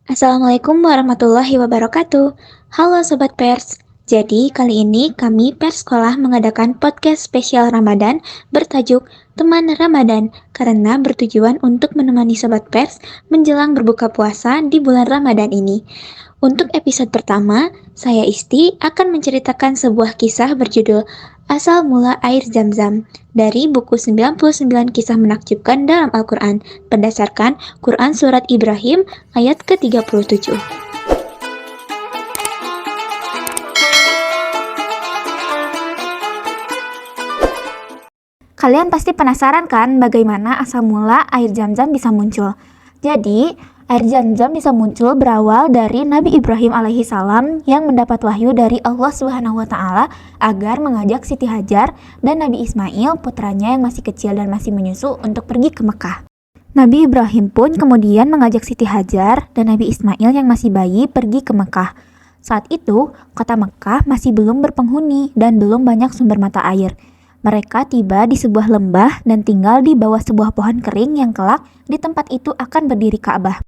Assalamualaikum warahmatullahi wabarakatuh. Halo Sobat Pers. Jadi kali ini kami Pers Sekolah mengadakan podcast spesial Ramadan bertajuk Teman Ramadan karena bertujuan untuk menemani Sobat Pers menjelang berbuka puasa di bulan Ramadan ini. Untuk episode pertama, saya Isti akan menceritakan sebuah kisah berjudul Asal Mula Air Zam-Zam dari buku 99 kisah menakjubkan dalam Al-Quran berdasarkan Quran Surat Ibrahim ayat ke-37. Kalian pasti penasaran kan bagaimana asal mula air Zam-Zam bisa muncul? Jadi, air Zam-Zam bisa muncul berawal dari Nabi Ibrahim alaihissalam yang mendapat wahyu dari Allah Subhanahu wa taala agar mengajak Siti Hajar dan Nabi Ismail putranya yang masih kecil dan masih menyusu untuk pergi ke Mekah. Nabi Ibrahim pun kemudian mengajak Siti Hajar dan Nabi Ismail yang masih bayi pergi ke Mekah. Saat itu, kota Mekah masih belum berpenghuni dan belum banyak sumber mata air. Mereka tiba di sebuah lembah dan tinggal di bawah sebuah pohon kering yang kelak di tempat itu akan berdiri Ka'bah.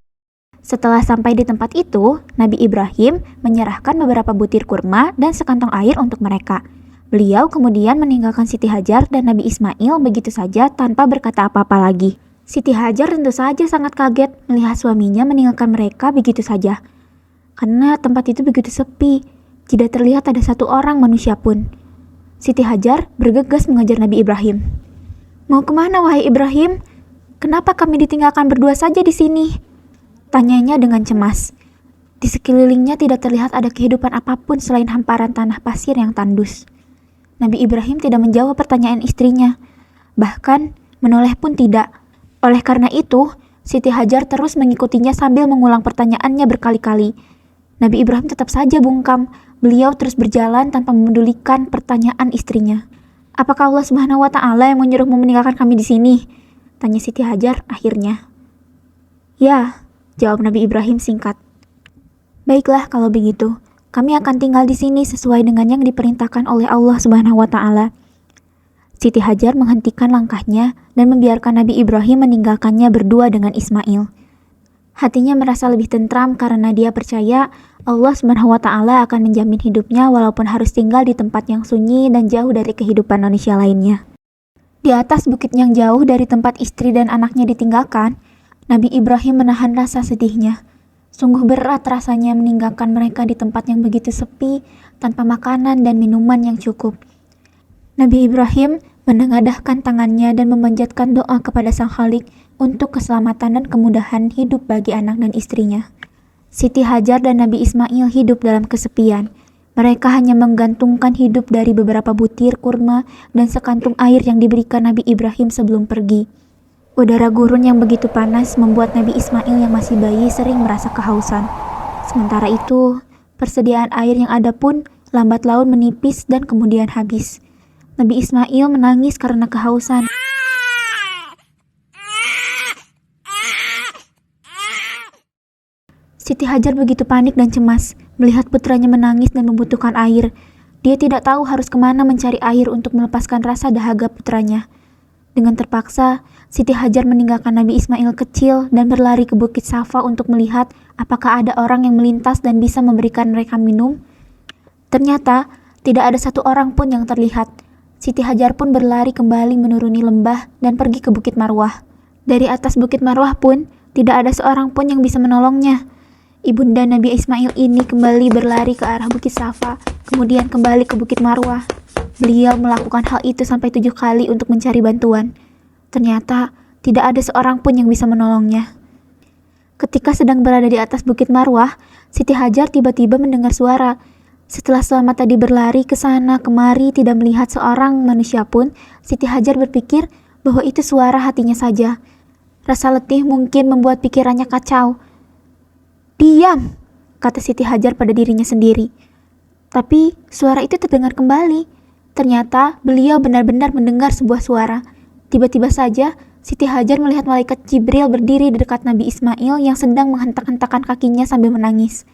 Setelah sampai di tempat itu, Nabi Ibrahim menyerahkan beberapa butir kurma dan sekantong air untuk mereka. Beliau kemudian meninggalkan Siti Hajar dan Nabi Ismail begitu saja tanpa berkata apa-apa lagi. Siti Hajar tentu saja sangat kaget melihat suaminya meninggalkan mereka begitu saja. Karena tempat itu begitu sepi, tidak terlihat ada satu orang manusia pun. Siti Hajar bergegas mengejar Nabi Ibrahim. "Mau kemana wahai Ibrahim? Kenapa kami ditinggalkan berdua saja di sini?" Tanyanya dengan cemas. Di sekelilingnya tidak terlihat ada kehidupan apapun selain hamparan tanah pasir yang tandus. Nabi Ibrahim tidak menjawab pertanyaan istrinya. Bahkan menoleh pun tidak. Oleh karena itu, Siti Hajar terus mengikutinya sambil mengulang pertanyaannya berkali-kali. Nabi Ibrahim tetap saja bungkam. Beliau terus berjalan tanpa memedulikan pertanyaan istrinya. "Apakah Allah Subhanahu wa taala yang menyuruhmu meninggalkan kami di sini?" tanya Siti Hajar akhirnya. "Ya," jawab Nabi Ibrahim singkat. "Baiklah kalau begitu. Kami akan tinggal di sini sesuai dengan yang diperintahkan oleh Allah Subhanahu wa taala." Siti Hajar menghentikan langkahnya dan membiarkan Nabi Ibrahim meninggalkannya berdua dengan Ismail. Hatinya merasa lebih tentram karena dia percaya Allah Subhanahu wa taala akan menjamin hidupnya walaupun harus tinggal di tempat yang sunyi dan jauh dari kehidupan manusia lainnya. Di atas bukit yang jauh dari tempat istri dan anaknya ditinggalkan, Nabi Ibrahim menahan rasa sedihnya. Sungguh berat rasanya meninggalkan mereka di tempat yang begitu sepi, tanpa makanan dan minuman yang cukup. Nabi Ibrahim menengadahkan tangannya dan memanjatkan doa kepada Sang Khalik untuk keselamatan dan kemudahan hidup bagi anak dan istrinya. Siti Hajar dan Nabi Ismail hidup dalam kesepian. Mereka hanya menggantungkan hidup dari beberapa butir kurma dan sekantung air yang diberikan Nabi Ibrahim sebelum pergi. Udara gurun yang begitu panas membuat Nabi Ismail yang masih bayi sering merasa kehausan. Sementara itu, persediaan air yang ada pun lambat laun menipis dan kemudian habis. Nabi Ismail menangis karena kehausan. Siti Hajar begitu panik dan cemas melihat putranya menangis dan membutuhkan air. Dia tidak tahu harus kemana mencari air untuk melepaskan rasa dahaga putranya. Dengan terpaksa, Siti Hajar meninggalkan Nabi Ismail kecil dan berlari ke Bukit Safa untuk melihat apakah ada orang yang melintas dan bisa memberikan mereka minum. Ternyata, tidak ada satu orang pun yang terlihat. Siti Hajar pun berlari kembali menuruni lembah dan pergi ke Bukit Marwah. Dari atas Bukit Marwah pun, tidak ada seorang pun yang bisa menolongnya. Ibunda Nabi Ismail ini kembali berlari ke arah Bukit Safa, kemudian kembali ke Bukit Marwah. Beliau melakukan hal itu sampai 7 kali untuk mencari bantuan. Ternyata, tidak ada seorang pun yang bisa menolongnya. Ketika sedang berada di atas Bukit Marwah, Siti Hajar tiba-tiba mendengar suara. Setelah selama tadi berlari ke sana kemari tidak melihat seorang manusia pun, Siti Hajar berpikir bahwa itu suara hatinya saja. Rasa letih mungkin membuat pikirannya kacau. "Diam," kata Siti Hajar pada dirinya sendiri. Tapi suara itu terdengar kembali. Ternyata beliau benar-benar mendengar sebuah suara. Tiba-tiba saja Siti Hajar melihat malaikat Jibril berdiri di dekat Nabi Ismail yang sedang menghentak-hentakan kakinya sambil menangis.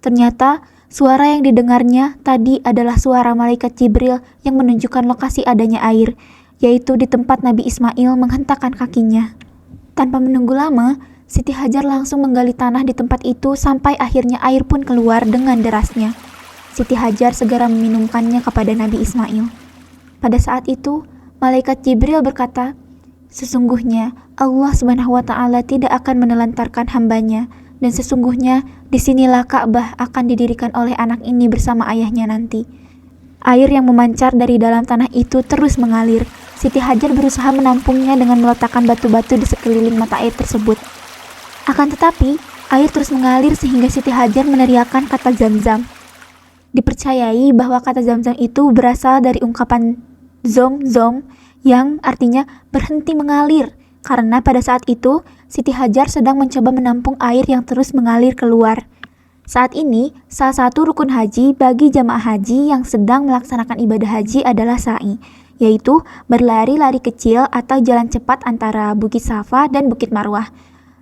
Ternyata suara yang didengarnya tadi adalah suara malaikat Jibril yang menunjukkan lokasi adanya air, yaitu di tempat Nabi Ismail menghentakkan kakinya. Tanpa menunggu lama, Siti Hajar langsung menggali tanah di tempat itu sampai akhirnya air pun keluar dengan derasnya. Siti Hajar segera meminumkannya kepada Nabi Ismail. Pada saat itu, malaikat Jibril berkata, "Sesungguhnya Allah Subhanahu wa Ta'ala tidak akan menelantarkan hambanya, dan sesungguhnya disinilah Ka'bah akan didirikan oleh anak ini bersama ayahnya nanti." Air yang memancar dari dalam tanah itu terus mengalir. Siti Hajar berusaha menampungnya dengan meletakkan batu-batu di sekeliling mata air tersebut. Akan tetapi, air terus mengalir sehingga Siti Hajar meneriakkan kata Zam-Zam. Dipercayai bahwa kata Zam-Zam itu berasal dari ungkapan Zom-Zom yang artinya berhenti mengalir, karena pada saat itu Siti Hajar sedang mencoba menampung air yang terus mengalir keluar. Saat ini, salah satu rukun haji bagi jamaah haji yang sedang melaksanakan ibadah haji adalah sa'i, yaitu berlari-lari kecil atau jalan cepat antara Bukit Safa dan Bukit Marwah.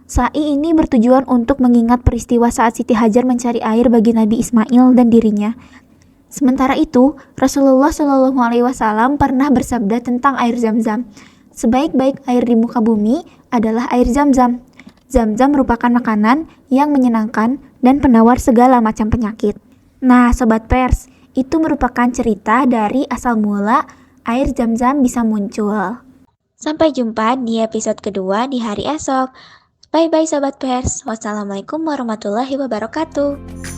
Sa'i ini bertujuan untuk mengingat peristiwa saat Siti Hajar mencari air bagi Nabi Ismail dan dirinya. Sementara itu, Rasulullah Shallallahu Alaihi Wasallam pernah bersabda tentang air Zam-Zam. Sebaik-baik air di muka bumi adalah air Zam-Zam. Zam-Zam merupakan makanan yang menyenangkan dan penawar segala macam penyakit. Nah, Sobat Pers, itu merupakan cerita dari asal mula air Zam-Zam bisa muncul. Sampai jumpa di episode kedua di hari esok. Bye-bye Sobat Pers. Wassalamualaikum warahmatullahi wabarakatuh.